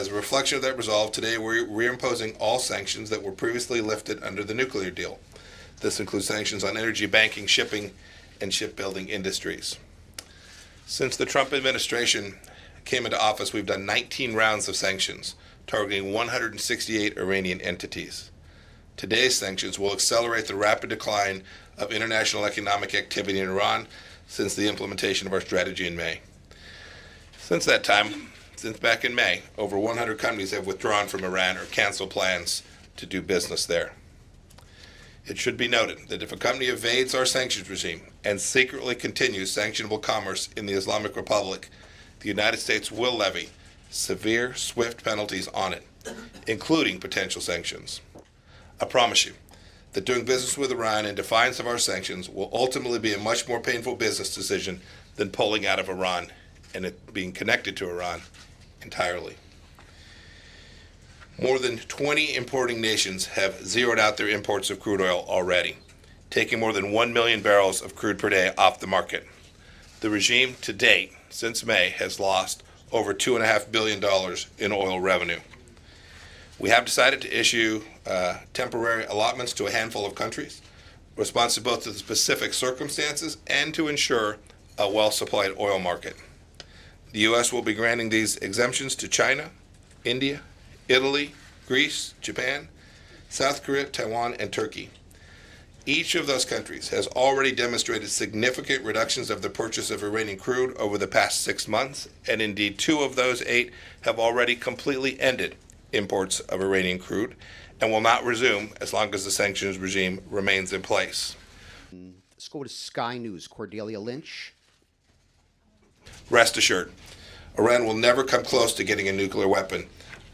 As a reflection of that resolve, today we're reimposing all sanctions that were previously lifted under the nuclear deal. This includes sanctions on energy, banking, shipping, and shipbuilding industries. Since the Trump administration came into office, we've done 19 rounds of sanctions, targeting 168 Iranian entities. Today's sanctions will accelerate the rapid decline of international economic activity in Iran since the implementation of our strategy in May. Since that time, since back in May, over 100 companies have withdrawn from Iran or canceled plans to do business there. It should be noted that if a company evades our sanctions regime and secretly continues sanctionable commerce in the Islamic Republic, the United States will levy severe, swift penalties on it, including potential sanctions. I promise you that doing business with Iran in defiance of our sanctions will ultimately be a much more painful business decision than pulling out of Iran and it being connected to Iran entirely. More than 20 importing nations have zeroed out their imports of crude oil already, taking more than 1 million barrels of crude per day off the market. The regime to date, since May, has lost over $2.5 billion in oil revenue. We have decided to issue temporary allotments to a handful of countries, responsive both to the specific circumstances and to ensure a well-supplied oil market. The U.S. will be granting these exemptions to China, India, Italy, Greece, Japan, South Korea, Taiwan, and Turkey. Each of those countries has already demonstrated significant reductions of the purchase of Iranian crude over the past 6 months, and indeed 2 of those 8 have already completely ended imports of Iranian crude and will not resume as long as the sanctions regime remains in place. Let's go to Sky News. Cordelia Lynch. Rest assured, Iran will never come close to getting a nuclear weapon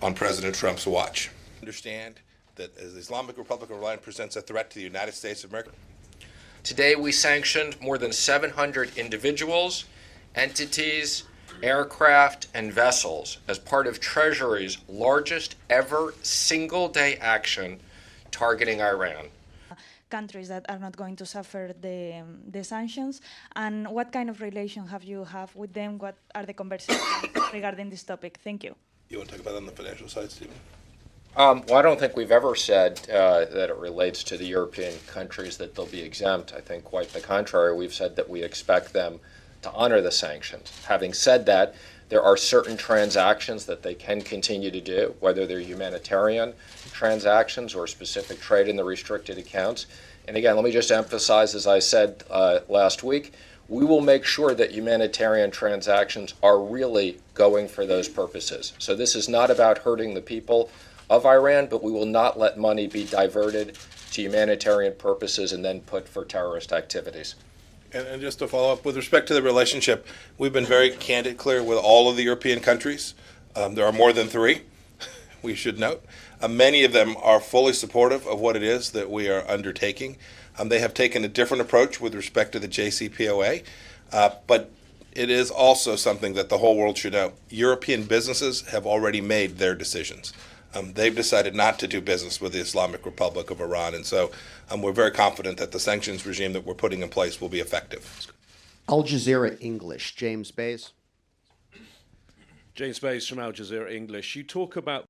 on President Trump's watch. Understand that as the Islamic Republic of Iran presents a threat to the United States of America. Today we sanctioned more than 700 individuals, entities, aircraft, and vessels as part of Treasury's largest ever single-day action targeting Iran. Countries that are not going to suffer the sanctions, and what kind of relation have you with them? What are the conversations regarding this topic? Thank you. You want to talk about it on the financial side, Stephen? Well, I don't think we've ever said that it relates to the European countries that they'll be exempt. I think quite the contrary. We've said that we expect them to honor the sanctions. Having said that, there are certain transactions that they can continue to do, whether they're humanitarian transactions or specific trade in the restricted accounts. And again, let me just emphasize, as I said last week, we will make sure that humanitarian transactions are really going for those purposes. So this is not about hurting the people of Iran, but we will not let money be diverted to humanitarian purposes and then put for terrorist activities. And just to follow up, with respect to the relationship, we've been very candid, clear with all of the European countries. There are more than 3, we should note. Many of them are fully supportive of what it is that we are undertaking. They have taken a different approach with respect to the JCPOA, but it is also something that the whole world should know. European businesses have already made their decisions. They've decided not to do business with the Islamic Republic of Iran, and so we're very confident that the sanctions regime that we're putting in place will be effective. Al Jazeera English. James Bays. James Bays from Al Jazeera English. You talk about